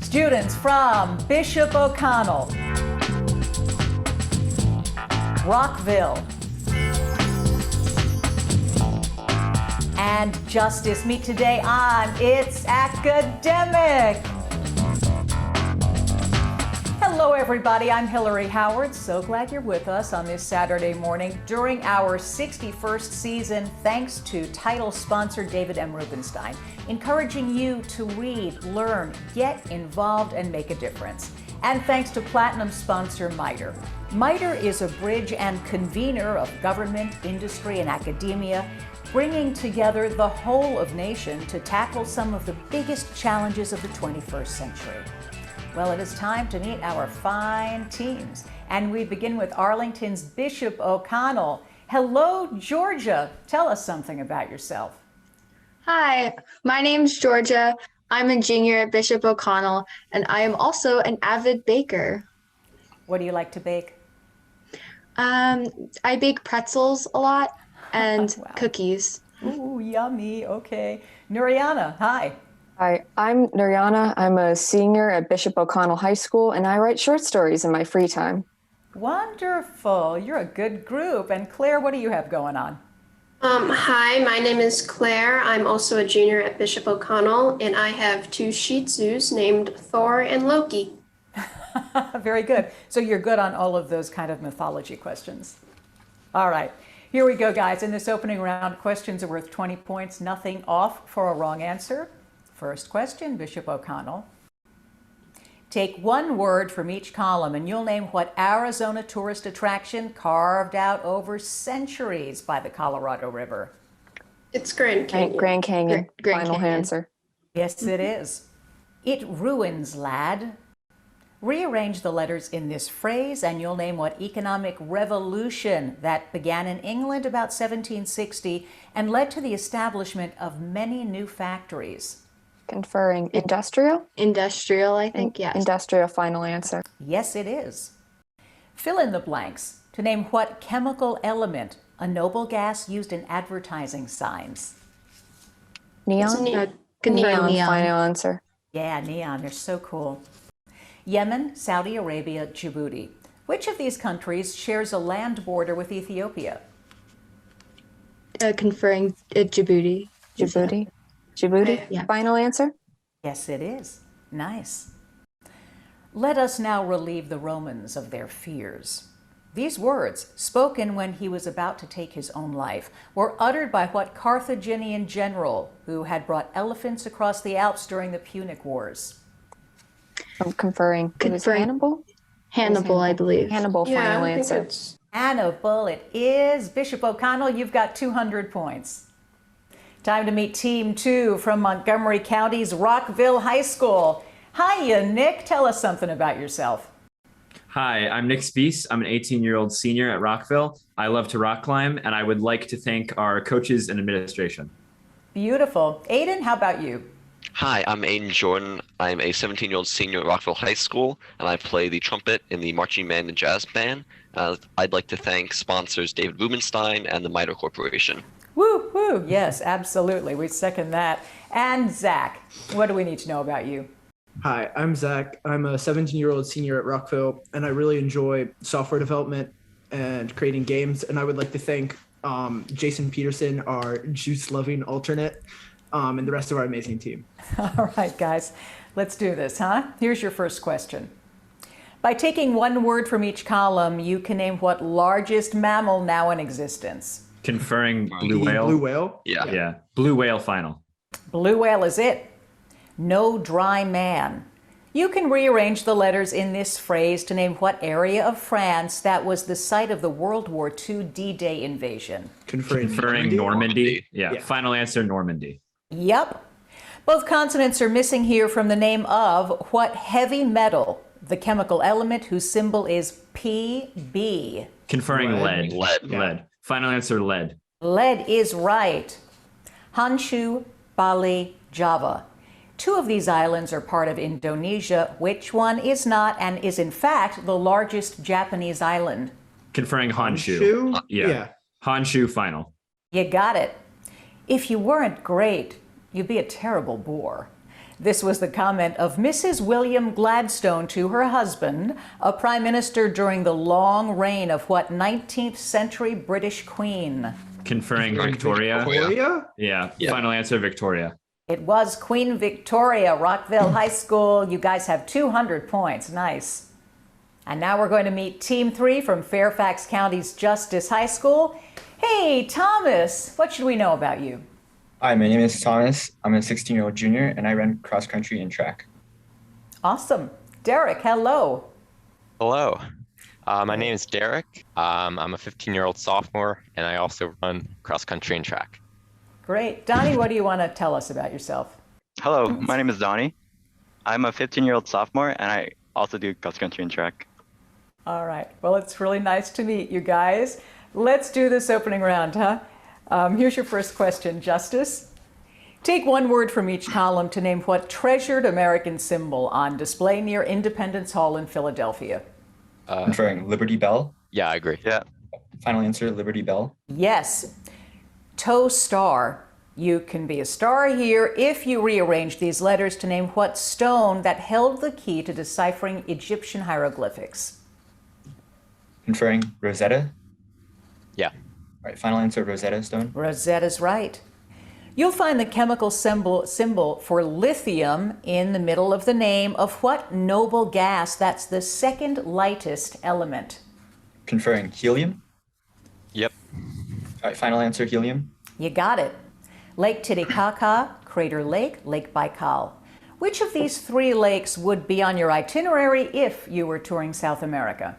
Students from Bishop O'Connell, Rockville, and Justice meet today on It's Academic. Hello, everybody. I'm Hillary Howard. So glad you're with us on this Saturday morning during our 61st season, thanks to title sponsor David M. Rubenstein, encouraging you to read, learn, get involved, and make a difference. And thanks to platinum sponsor MITRE. MITRE is a bridge and convener of government, industry, and academia, bringing together the whole of nation to tackle some of the biggest challenges of the 21st century. Well, it is time to meet our fine teams, and we begin with Arlington's Bishop O'Connell. Hello, Georgia. Tell us something about yourself. Hi, my name's Georgia. I'm a junior at Bishop O'Connell, and I am also an avid baker. What do you like to bake? I bake pretzels a lot and Wow. cookies. Ooh, yummy. Okay. Nuriana, hi. Hi, I'm Nuriana. I'm a senior at Bishop O'Connell High School, and I write short stories in my free time. Wonderful. You're a good group. And Claire, what do you have going on? Hi, my name is Claire. I'm also a junior at Bishop O'Connell, and I have two Shih Tzus named Thor and Loki. Very good. So you're good on all of those kind of mythology questions. All right. Here we go, guys. In this opening round, questions are worth 20 points, nothing off for a wrong answer. First question, Bishop O'Connell. Take one word from each column and you'll name what Arizona tourist attraction carved out over centuries by the Colorado River. It's Grand Canyon. Grand Canyon. Grand Final Canyon. answer. Yes, it is. It ruins, lad. Rearrange the letters in this phrase and you'll name what economic revolution that began in England about 1760 and led to the establishment of many new factories. Conferring industrial? Industrial, I think, yes. Industrial, final answer. Yes, it is. Fill in the blanks to name what chemical element, a noble gas used in advertising signs. Neon? Neon. Final answer. Yeah, neon, they're so cool. Yemen, Saudi Arabia, Djibouti. Which of these countries shares a land border with Ethiopia? Conferring Djibouti. Djibouti? Djibouti? Yeah. Final answer? Yes, it is. Nice. Let us now relieve the Romans of their fears. These words, spoken when he was about to take his own life, were uttered by what Carthaginian general who had brought elephants across the Alps during the Punic Wars? I'm conferring. It was Conferring. Hannibal? Hannibal, I believe. Hannibal, Yeah, final I think answer. it's Hannibal, it is. Bishop O'Connell, you've got 200 points. Time to meet Team 2 from Montgomery County's Rockville High School. Hiya, Nick. Tell us something about yourself. Hi, I'm Nick Spees. I'm an 18-year-old senior at Rockville. I love to rock climb, and I would like to thank our coaches and administration. Beautiful. Aiden, how about you? Hi, I'm Aiden Jordan. I'm a 17-year-old senior at Rockville High School, and I play the trumpet in the marching band and jazz band. I'd like to thank sponsors David Rubenstein and the MITRE Corporation. Woo, woo. Yes, absolutely. We second that. And Zach, what do we need to know about you? Hi, I'm Zach. I'm a 17-year-old senior at Rockville, and I really enjoy software development and creating games. And I would like to thank Jason Peterson, our juice-loving alternate, and the rest of our amazing team. All right, guys, let's do this, huh? Here's your first question. By taking one word from each column, you can name what largest mammal now in existence. Conferring blue whale. Blue whale? Yeah, blue whale final. Blue whale is it. No dry man. You can rearrange the letters in this phrase to name what area of France that was the site of the World War II D-Day invasion. Conferring Normandy. Yeah, Yeah. final answer, Normandy. Yep. Both consonants are missing here from the name of what heavy metal, the chemical element whose symbol is Pb. Conferring lead. Lead. Lead. Final answer, lead. Lead is right. Honshu, Bali, Java. Two of these islands are part of Indonesia. Which one is not and is in fact the largest Japanese island? Conferring Honshu. Honshu? Yeah. Yeah. Honshu final. You got it. If you weren't great, you'd be a terrible bore. This was the comment of Mrs. William Gladstone to her husband, a prime minister during the long reign of what 19th century British queen? Conferring Victoria. Victoria? Yeah. Yeah. Final answer, Victoria. It was Queen Victoria, Rockville High School. You guys have 200 points. Nice. And now we're going to meet Team 3 from Fairfax County's Justice High School. Hey, Thomas, what should we know about you? Hi, my name is Thomas. I'm a 16-year-old junior, and I run cross country and track. Awesome. Derek, hello. Hello. My name is Derek. I'm a 15-year-old sophomore, and I also run cross country and track. Great. Donnie, what do you want to tell us about yourself? Hello, my name is Donnie. I'm a 15-year-old sophomore, and I also do cross country and track. All right. Well, it's really nice to meet you guys. Let's do this opening round, huh? Here's your first question, Justice. Take one word from each column to name what treasured American symbol on display near Independence Hall in Philadelphia. Conferring Liberty Bell. Yeah, I agree. Yeah. Final answer, Liberty Bell. Yes. Toe star. You can be a star here if you rearrange these letters to name what stone that held the key to deciphering Egyptian hieroglyphics. Conferring Rosetta. Yeah. All right, final answer, Rosetta Stone. Rosetta's right. You'll find the chemical symbol for lithium in the middle of the name of what noble gas that's the second lightest element. Conferring Helium. Yep. All right, final answer, Helium. You got it. Lake Titicaca, Crater Lake, Lake Baikal. Which of these three lakes would be on your itinerary if you were touring South America?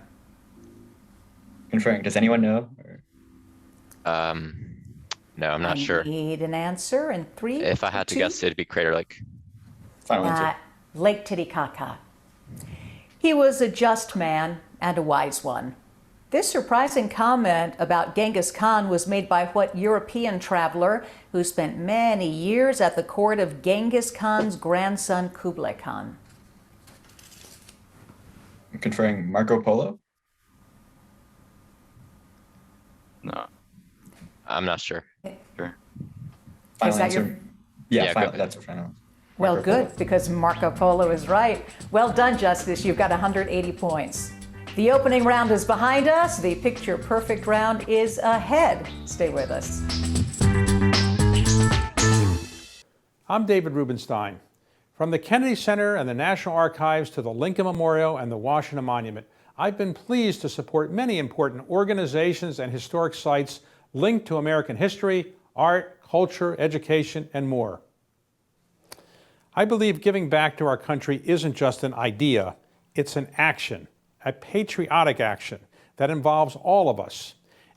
Conferring, does anyone know? No, I'm not sure. Need an answer in 3, If I had to 2, guess, it'd be Crater Lake. Final answer. Lake Titicaca. He was a just man and a wise one. This surprising comment about Genghis Khan was made by what European traveler who spent many years at the court of Genghis Khan's grandson Kublai Khan? Conferring Marco Polo. No. I'm not sure. Sure. Final Is that answer. your- Yeah, go. that's our final. Well, Marco Polo. good, because Marco Polo is right. Well done, Justice. You've got 180 points. The opening round is behind us. The picture perfect round is ahead. Stay with us. I'm David Rubenstein. From the Kennedy Center and the National Archives to the Lincoln Memorial and the Washington Monument, I've been pleased to support many important organizations and historic sites linked to American history, art, culture, education, and more. I believe giving back to our country isn't just an idea, it's an action, a patriotic action that involves all of us.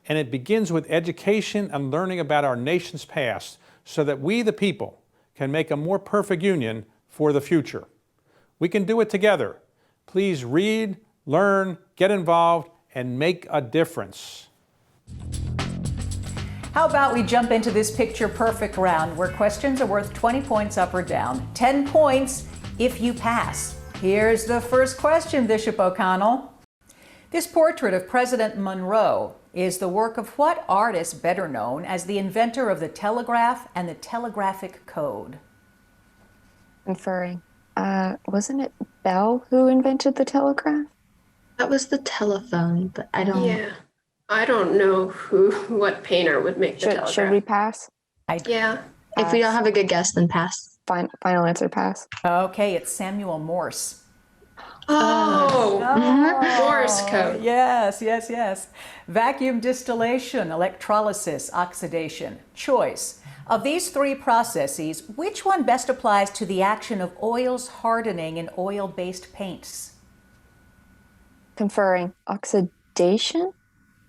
And it begins with education and learning about our nation's past so that we, the people, can make a more perfect union for the future. We can do it together. Please read, learn, get involved, and make a difference. How about we jump into this picture perfect round where questions are worth 20 points up or down, 10 points if you pass. Here's the first question, Bishop O'Connell. This portrait of President Monroe is the work of what artist better known as the inventor of the telegraph and the telegraphic code? Conferring. Wasn't it Bell who invented the telegraph? That was the telephone, but I don't. Yeah. I don't know what painter would make the telegraph. Should we pass? Yeah. If we don't have a good guess, then pass. Final answer, pass. Okay, it's Samuel Morse. Oh, Morse code. Yes. Vacuum distillation, electrolysis, oxidation. Choice. Of these three processes, which one best applies to the action of oils hardening in oil-based paints? Conferring. Oxidation?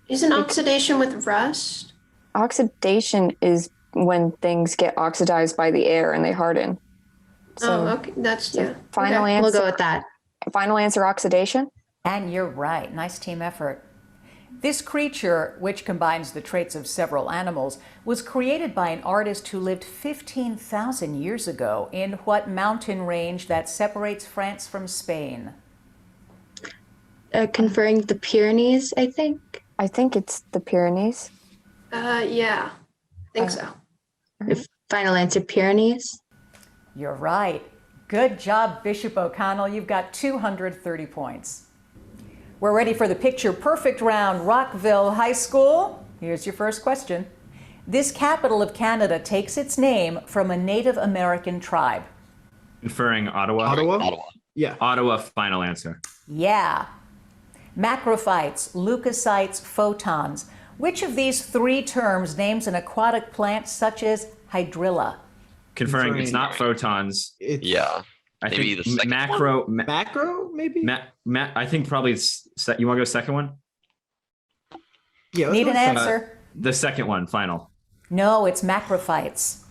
Isn't oxidation with rust? Oxidation is when things get oxidized by the air and they harden. Oh, okay. That's, yeah. Final Okay. answer. We'll go with that. Final answer, oxidation? And you're right. Nice team effort. This creature, which combines the traits of several animals, was created by an artist who lived 15,000 years ago in what mountain range that separates France from Spain? Conferring the Pyrenees, I think. I think it's the Pyrenees. Yeah. I think so. Final answer, Pyrenees. You're right. Good job, Bishop O'Connell. You've got 230 points. We're ready for the picture perfect round. Rockville High School. Here's your first question. This capital of Canada takes its name from a Native American tribe. Conferring Ottawa. Ottawa? Yeah. Ottawa, final answer. Yeah. Macrophytes, leukocytes, photons. Which of these three terms names an aquatic plant such as hydrilla? Conferring it's not photons. Yeah. I Maybe think the second macro. Macro, maybe? I think probably you want to go second one? Yeah. Need an answer? The second one, final. No, it's macrophytes.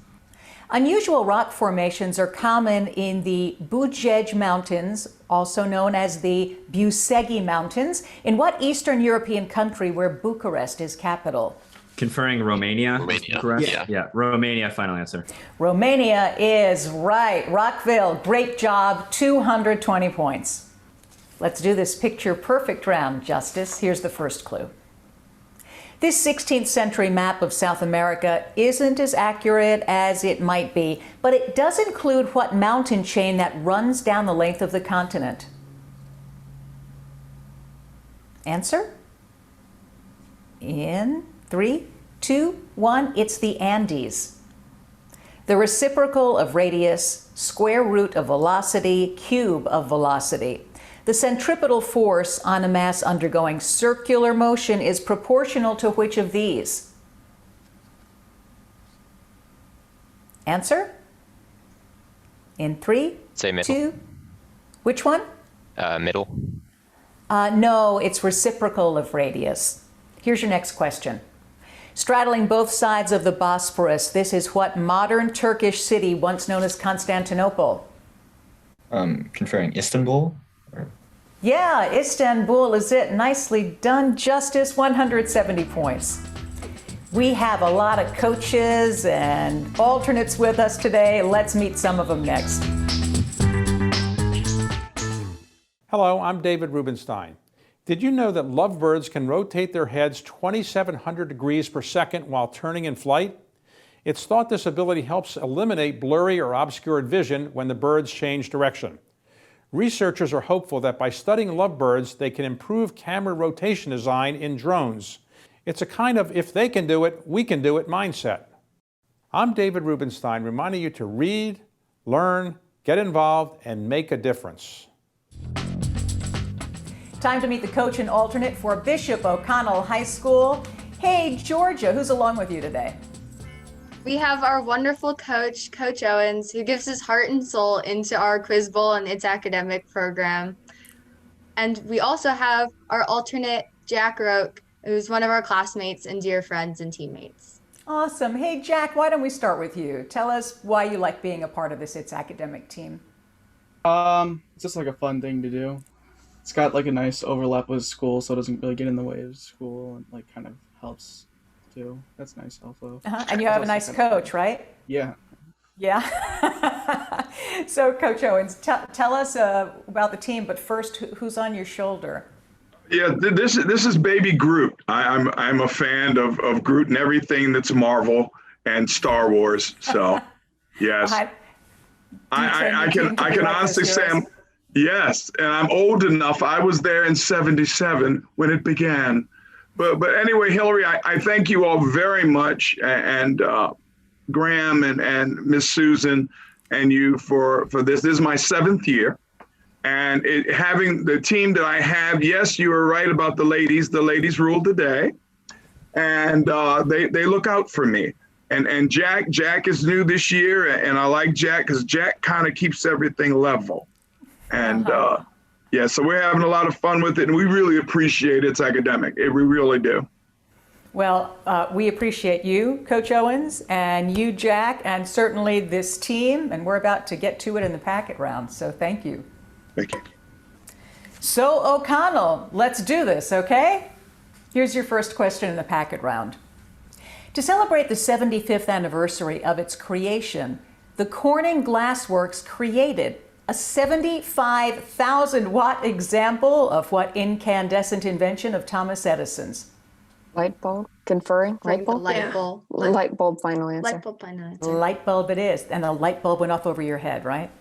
Unusual rock formations are common in the Bujej Mountains, also known as the Busegi Mountains. In what Eastern European country where Bucharest is capital? Conferring Romania. Romania. Correct? Yeah. Romania, final answer. Romania is right. Rockville, great job, 220 points. Let's do this picture perfect round, Justice. Here's the first clue. This 16th century map of South America isn't as accurate as it might be, but it does include what mountain chain that runs down the length of the continent? Answer? In 3, 2, 1, it's the Andes. The reciprocal of radius, square root of velocity, cube of velocity. The centripetal force on a mass undergoing circular motion is proportional to which of these? Answer? In 3, Say middle. 2, which one? Middle. No, it's reciprocal of radius. Here's your next question. Straddling both sides of the Bosphorus, this is what modern Turkish city once known as Constantinople? Conferring Istanbul. Yeah, Istanbul is it. Nicely done, Justice. 170 points. We have a lot of coaches and alternates with us today. Let's meet some of them next. Hello, I'm David Rubenstein. Did you know that lovebirds can rotate their heads 2,700 degrees per second while turning in flight? It's thought this ability helps eliminate blurry or obscured vision when the birds change direction. Researchers are hopeful that by studying lovebirds, they can improve camera rotation design in drones. It's a kind of if they can do it, we can do it mindset. I'm David Rubenstein, reminding you to read, learn, get involved, and make a difference. Time to meet the coach and alternate for Bishop O'Connell High School. Hey, Georgia, who's along with you today? We have our wonderful coach, Coach Owens, who gives his heart and soul into our Quiz Bowl and its academic program. And we also have our alternate, Jack Roke, who's one of our classmates and dear friends and teammates. Awesome. Hey, Jack, why don't we start with you? Tell us why you like being a part of this It's Academic team. It's just like a fun thing to do. It's got like a nice overlap with school, so it doesn't really get in the way of school and like kind of helps too. That's nice also. And you have a nice coach, right? Yeah. Yeah. So, Coach Owens, tell us about the team, but first, who's on your shoulder? Yeah, this is Baby Groot. I'm a fan of Groot and everything that's Marvel and Star Wars. So, yes, I can honestly say yes, and I'm old enough. I was there in '77 when it began. But anyway, Hillary, I thank you all very much, and Graham and Miss Susan and you for this. This is my 7th year. And having the team that I have, yes, you were right about the ladies. The ladies rule the day, and they look out for me. And Jack is new this year, and I like Jack because Jack kind of keeps everything level. And yeah, so we're having a lot of fun with it, and we really appreciate It's Academic. We really do. Well, we appreciate you, Coach Owens, and you, Jack, and certainly this team. And we're about to get to it in the packet round. So thank you. Thank you. So, O'Connell, let's do this, okay? Here's your first question in the packet round. To celebrate the 75th anniversary of its creation, the Corning Glassworks created a 75,000 watt example of what incandescent invention of Thomas Edison's? Light bulb, conferring, light bulb? Light bulb. Light bulb, final answer. Light bulb, final answer. Light bulb it is, and the light bulb went off over your head, right?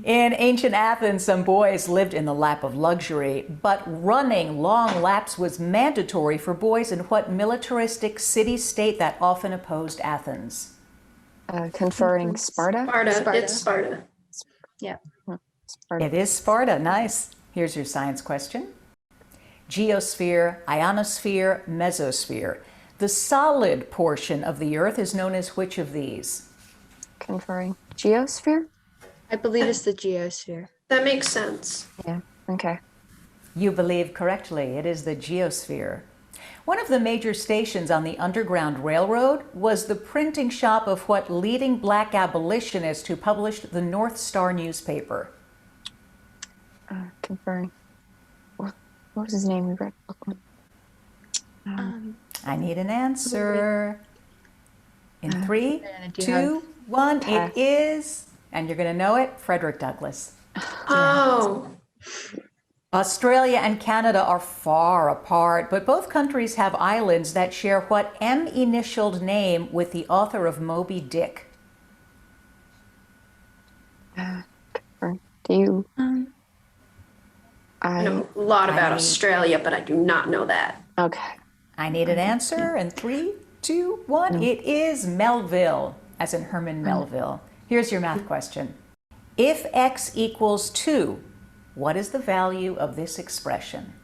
In ancient Athens, some boys lived in the lap of luxury, but running long laps was mandatory for boys in what militaristic city-state that often opposed Athens? Conferring Sparta? Sparta. It's Sparta. Yeah. Sparta. It is Sparta. Nice. Here's your science question. Geosphere, ionosphere, mesosphere. The solid portion of the Earth is known as which of these? Conferring Geosphere? I believe it's the geosphere. That makes sense. Yeah, okay. You believe correctly. It is the geosphere. One of the major stations on the Underground Railroad was the printing shop of what leading black abolitionist who published the North Star newspaper? Conferring. What was his name? We read the book one. I need an answer. In 3, 2, 1, it is, and you're going to know it, Frederick Douglass. Oh. Australia and Canada are far apart, but both countries have islands that share what M-initialed name with the author of Moby Dick? Do you? I know a lot about Australia, but I do not know that. Okay. I need an answer in 3, 2, 1. It is Melville, as in Herman Melville. Here's your math question. If x equals 2, what is the value of this expression?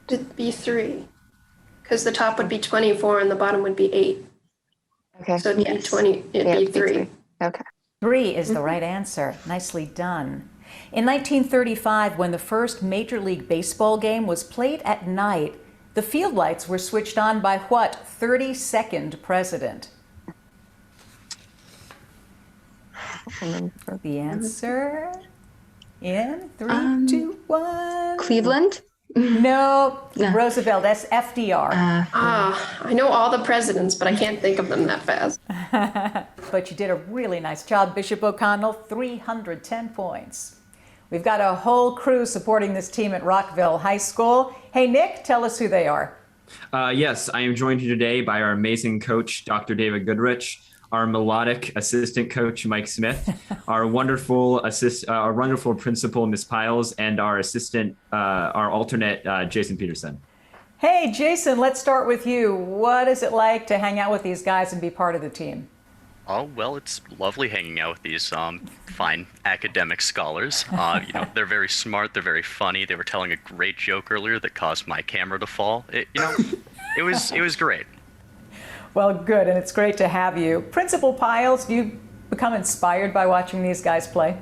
It'd be 3, because the top would be 24 and the bottom would be 8. Okay. So it'd be 20. It'd be 3. Okay. 3 is the right answer. Nicely done. In 1935, when the first Major League Baseball game was played at night, the field lights were switched on by what 32nd president? The answer in 3, 2, 1. Cleveland? No, Roosevelt. That's FDR. I know all the presidents, but I can't think of them that fast. But you did a really nice job, Bishop O'Connell. 310 points. We've got a whole crew supporting this team at Rockville High School. Hey, Nick, tell us who they are. Yes, I am joined here today by our amazing coach, Dr. David Goodrich, our melodic assistant coach, Mike Smith, our wonderful principal, Miss Piles, and our assistant, our alternate, Jason Peterson. Hey, Jason, let's start with you. What is it like to hang out with these guys and be part of the team? Oh, well, it's lovely hanging out with these fine academic scholars. They're very smart. They're very funny. They were telling a great joke earlier that caused my camera to fall. It was great. Well, good, and it's great to have you. Principal Piles, do you become inspired by watching these guys play?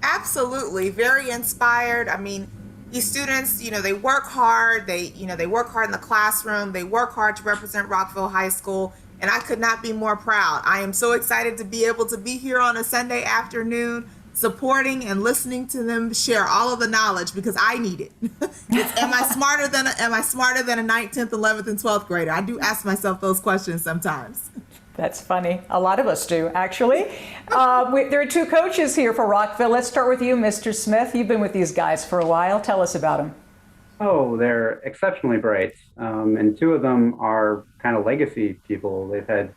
Absolutely, very inspired. I mean, these students, they work hard. They work hard in the classroom. They work hard to represent Rockville High School. And I could not be more proud. I am so excited to be able to be here on a Sunday afternoon, supporting and listening to them share all of the knowledge because I need it. Am I smarter than a 9th, 10th, 11th, and 12th grader? I do ask myself those questions sometimes. That's funny. A lot of us do, actually. There are 2 coaches here for Rockville. Let's start with you, Mr. Smith. You've been with these guys for a while. Tell us about them. Oh, they're exceptionally bright, and 2 of them are kind of legacy people. They've had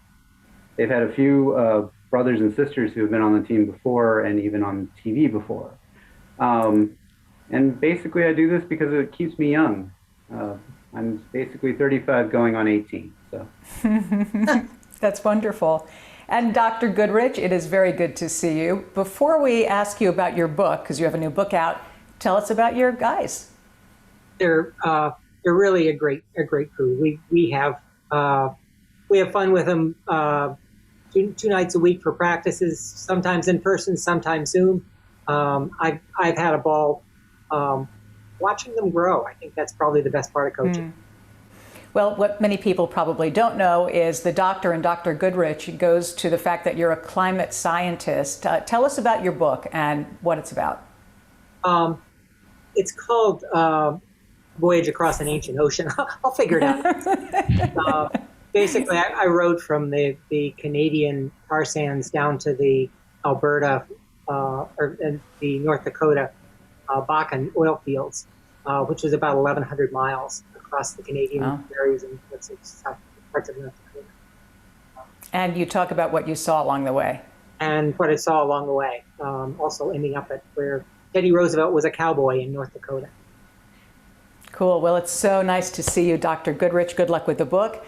a few brothers and sisters who have been on the team before and even on TV before. And basically, I do this because it keeps me young. I'm basically 35, going on 18. So that's wonderful. And Dr. Goodrich, it is very good to see you. Before we ask you about your book, because you have a new book out, tell us about your guys. They're really a great crew. We have fun with them 2 nights a week for practices, sometimes in person, sometimes Zoom. I've had a ball watching them grow. I think that's probably the best part of coaching. Well, what many people probably don't know is the doctor and Dr. Goodrich goes to the fact that you're a climate scientist. Tell us about your book and what it's about. It's called Voyage Across an Ancient Ocean. I'll figure it out. Basically, I rode from the Canadian tar sands down to the Alberta and the North Dakota Bakken oil fields, which was about 1,100 miles across the Canadian prairies and south parts of North Dakota. And you talk about what you saw along the way. And what I saw along the way. also ending up at where Teddy Roosevelt was a cowboy in North Dakota. Cool. Well, it's so nice to see you, Dr. Goodrich. Good luck with the book.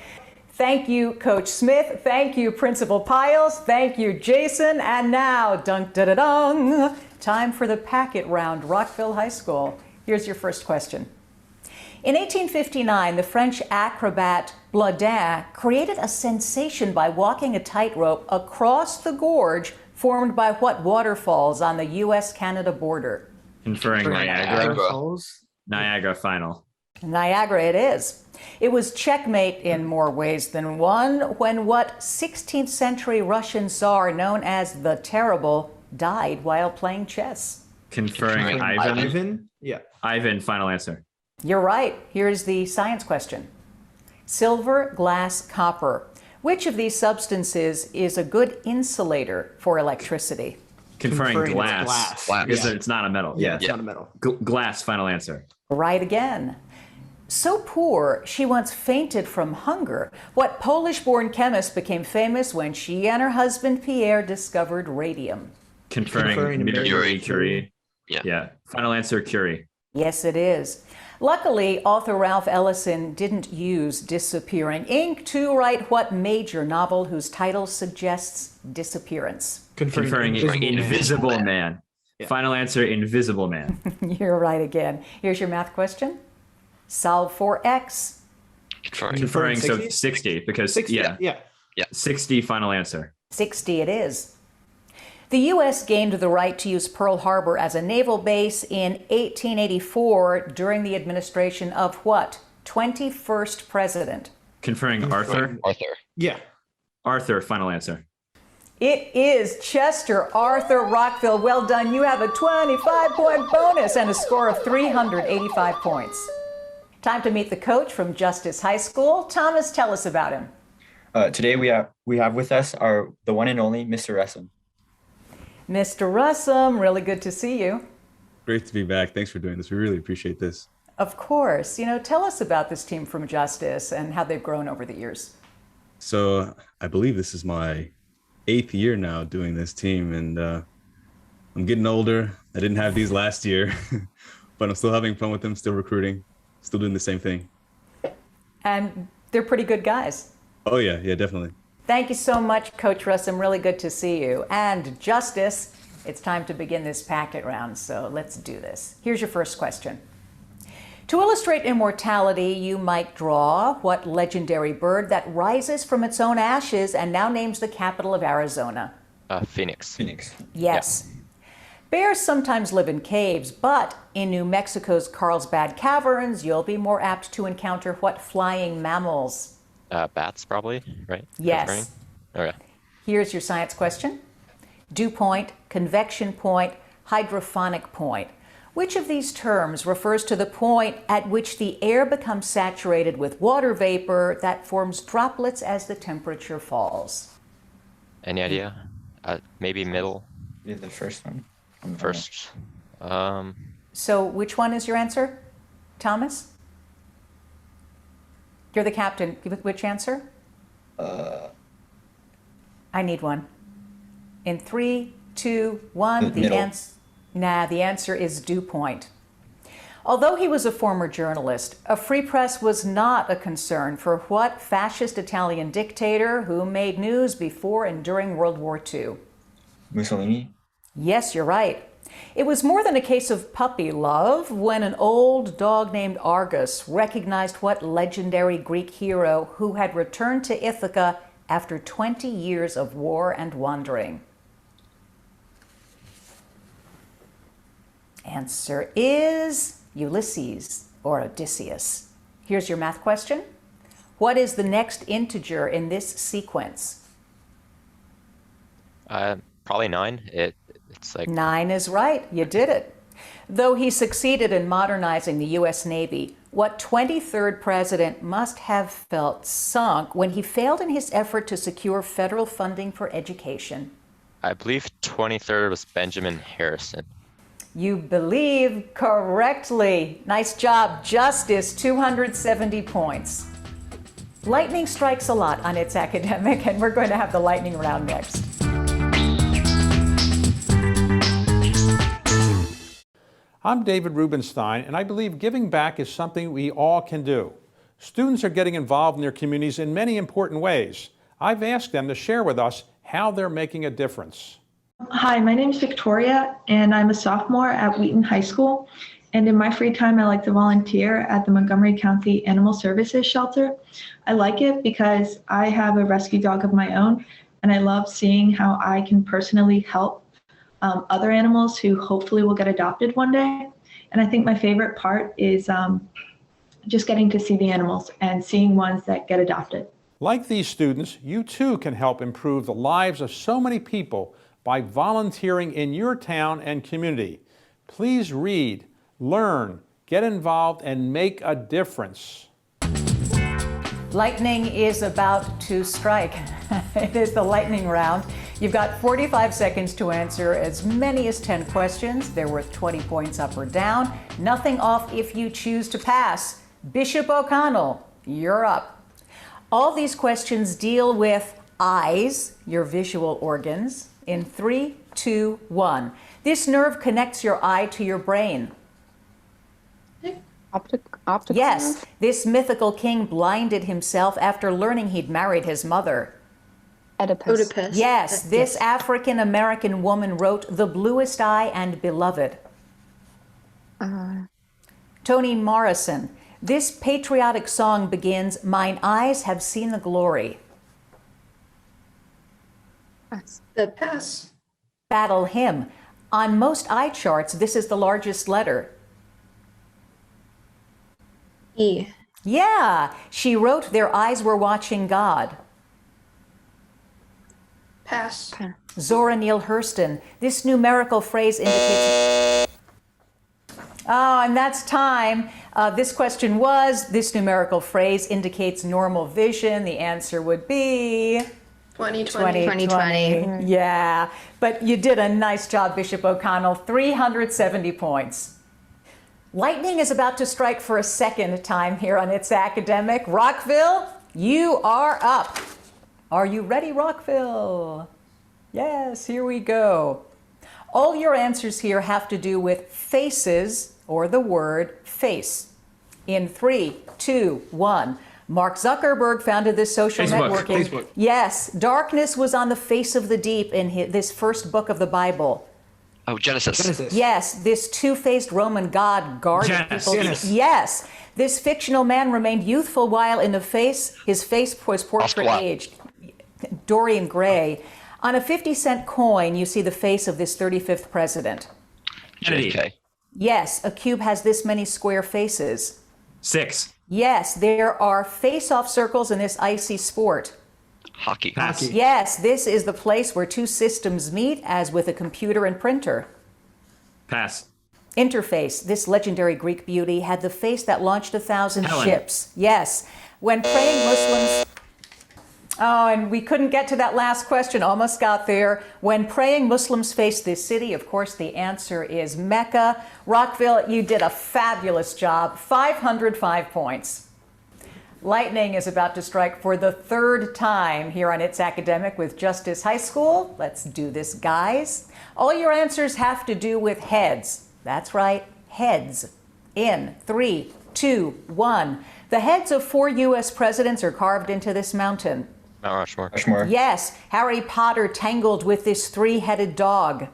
Thank you, Coach Smith. Thank you, Principal Piles. Thank you, Jason. And now, dun-da-da-dung, time for the packet round, Rockville High School. Here's your first question. In 1859, the French acrobat Blondin created a sensation by walking a tightrope across the gorge formed by what waterfalls on the U.S.-Canada border? Conferring Niagara. Niagara final. Niagara it is. It was checkmate in more ways than one when what 16th century Russian Tsar known as the Terrible died while playing chess? Conferring Ivan. Ivan? Yeah. Ivan, final answer. You're right. Here's the science question. Silver, glass, copper. Which of these substances is a good insulator for electricity? Conferring glass. Because it's not a metal. Yeah, it's not a metal. Glass, final answer. Right again. So poor, she once fainted from hunger. What Polish-born chemist became famous when she and her husband Pierre discovered radium? Conferring Marie Curie. Yeah. Final answer, Curie. Yes, it is. Luckily, author Ralph Ellison didn't use disappearing ink to write what major novel whose title suggests disappearance? Conferring Invisible Man. Yeah. Final answer, Invisible Man. You're right again. Here's your math question. Solve for X. Conferring, so 60, because 60, yeah. 60, final answer. 60 it is. The U.S. gained the right to use Pearl Harbor as a naval base in 1884 during the administration of what 21st president? Conferring Arthur. Yeah. Arthur, final answer. It is Chester Arthur Rockville. Well done. You have a 25-point bonus and a score of 385 points. Time to meet the coach from Justice High School. Thomas, tell us about him. Today we have with us the one and only Mr. Russum. Mr. Russum, really good to see you. Great to be back. Thanks for doing this. We really appreciate this. Of course. Tell us about this team from Justice and how they've grown over the years. So I believe this is my 8th year now doing this team, and I'm getting older. I didn't have these last year, but I'm still having fun with them, still recruiting, still doing the same thing. And they're pretty good guys. Oh, yeah, definitely. Thank you so much, Coach Russum. Really good to see you. And Justice, it's time to begin this packet round, so let's do this. Here's your first question. To illustrate immortality, you might draw what legendary bird that rises from its own ashes and now names the capital of Arizona? Phoenix. Yes. Yeah. Bears sometimes live in caves, but in New Mexico's Carlsbad Caverns, you'll be more apt to encounter what flying mammals? Bats, probably, right? Yes. Okay. Here's your science question. Dew point, convection point, hydrophonic point. Which of these terms refers to the point at which the air becomes saturated with water vapor that forms droplets as the temperature falls? Any idea? Maybe middle? Yeah, the first one. First. So which one is your answer, Thomas? You're the captain. Which answer? I need one. In 3, 2, 1, the answer. The answer is dew point. Although he was a former journalist, a free press was not a concern for what fascist Italian dictator who made news before and during World War II? Mussolini? Yes, you're right. It was more than a case of puppy love when an old dog named Argus recognized what legendary Greek hero who had returned to Ithaca after 20 years of war and wandering. Answer is Ulysses or Odysseus. Here's your math question. What is the next integer in this sequence? Probably 9. It's like 9 is right. You did it. Though he succeeded in modernizing the U.S. Navy, what 23rd president must have felt sunk when he failed in his effort to secure federal funding for education? I believe 23rd was Benjamin Harrison. You believe correctly. Nice job, Justice, 270 points. Lightning strikes a lot on It's Academic, and we're going to have the lightning round next. I'm David Rubenstein, and I believe giving back is something we all can do. Students are getting involved in their communities in many important ways. I've asked them to share with us how they're making a difference. Hi, my name is Victoria, and I'm a sophomore at Wheaton High School. And in my free time, I like to volunteer at the Montgomery County Animal Services Shelter. I like it because I have a rescue dog of my own, and I love seeing how I can personally help other animals who hopefully will get adopted one day. And I think my favorite part is just getting to see the animals and seeing ones that get adopted. Like these students, you too can help improve the lives of so many people by volunteering in your town and community. Please read, learn, get involved, and make a difference. Lightning is about to strike. It is the lightning round. You've got 45 seconds to answer as many as 10 questions. They're worth 20 points up or down. Nothing off if you choose to pass. Bishop O'Connell, you're up. All these questions deal with eyes, your visual organs, in 3, 2, 1. This nerve connects your eye to your brain. Optical Yes, nerve? this mythical king blinded himself after learning he'd married his mother. Oedipus. Yes, this African-American woman wrote The Bluest Eye and Beloved. Toni Morrison, this patriotic song begins, Mine eyes have seen the glory. The pass. Battle hymn. On most eye charts, this is the largest letter. E. Yeah, she wrote Their eyes were watching God. Pass. Zora Neale Hurston, this numerical phrase indicates... Oh, and that's time. This question was, this numerical phrase indicates normal vision. The answer would be... 2020. Yeah, but you did a nice job, Bishop O'Connell. 370 points. Lightning is about to strike for a second time here on It's Academic. Rockville, you are up. Are you ready, Rockville? Yes, here we go. All your answers here have to do with faces or the word face. In 3, 2, 1. Mark Zuckerberg founded this social networking. Facebook. Yes, darkness was on the face of the deep in this first book of the Bible. Oh, Genesis. Yes, this two-faced Roman god guarded people's... Yes, this fictional man remained youthful while in the face, his face was portrait aged. Dorian Gray. On a 50-cent coin, you see the face of this 35th president. Kennedy. Yes, a cube has this many square faces. 6. Yes, there are face-off circles in this icy sport. Hockey. Yes, this is the place where two systems meet, as with a computer and printer. Pass. Interface, this legendary Greek beauty, had the face that launched 1,000 Helen. ships. Yes, when praying Muslims... Oh, and we couldn't get to that last question, almost got there. When praying Muslims face this city, of course, the answer is Mecca. Rockville, you did a fabulous job. 505 points. Lightning is about to strike for the third time here on It's Academic with Justice High School. Let's do this, guys. All your answers have to do with heads. That's right, heads. In 3, 2, 1. The heads of 4 U.S. presidents are carved into this mountain. Mount Rushmore. Yes, Harry Potter tangled with this 3-headed dog.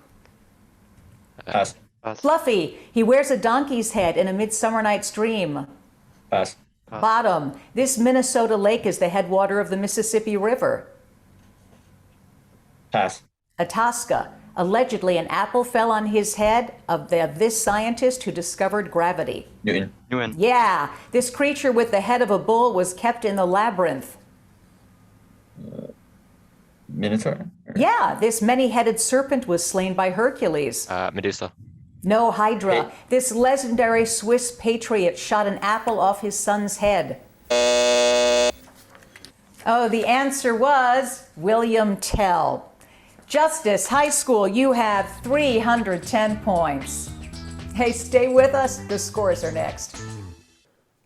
Pass. Fluffy, he wears a donkey's head in A Midsummer Night's Dream. Pass. Bottom, this Minnesota lake is the headwater of the Mississippi River. Pass. Itasca, allegedly an apple fell on his head of this scientist who discovered gravity. Newton. Yeah, this creature with the head of a bull was kept in the labyrinth. Minotaur. Yeah, this many-headed serpent was slain by Hercules. Medusa. No, Hydra. This legendary Swiss patriot shot an apple off his son's head. Oh, the answer was William Tell. Justice High School, you have 310 points. Hey, stay with us. The scores are next.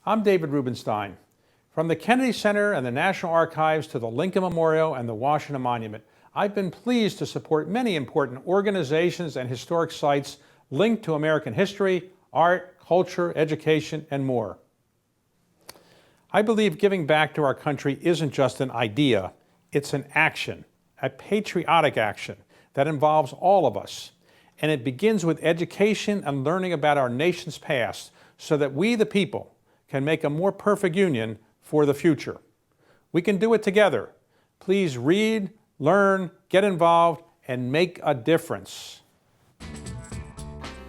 I'm David Rubenstein. From the Kennedy Center and the National Archives to the Lincoln Memorial and the Washington Monument, I've been pleased to support many important organizations and historic sites linked to American history, art, culture, education, and more. I believe giving back to our country isn't just an idea, it's an action, a patriotic action that involves all of us. And it begins with education and learning about our nation's past so that we, the people, can make a more perfect union for the future. We can do it together. Please read, learn, get involved, and make a difference.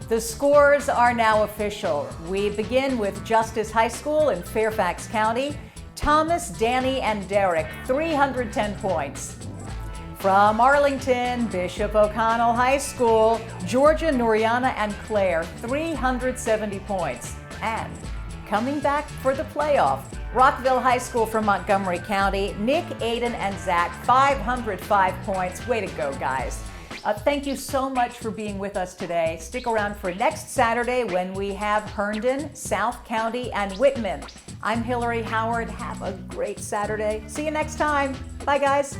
The scores are now official. We begin with Justice High School in Fairfax County. Thomas, Danny, and Derek, 310 points. From Arlington, Bishop O'Connell High School, Georgia, Noriana, and Claire, 370 points. And coming back for the playoff, Rockville High School from Montgomery County, Nick, Aiden, and Zach, 505 points. Way to go, guys. Thank you so much for being with us today. Stick around for next Saturday when we have Herndon, South County, and Whitman. I'm Hillary Howard. Have a great Saturday. See you next time. Bye, guys.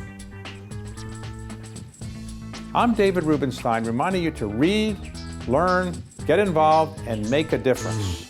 I'm David Rubenstein, reminding you to read, learn, get involved, and make a difference.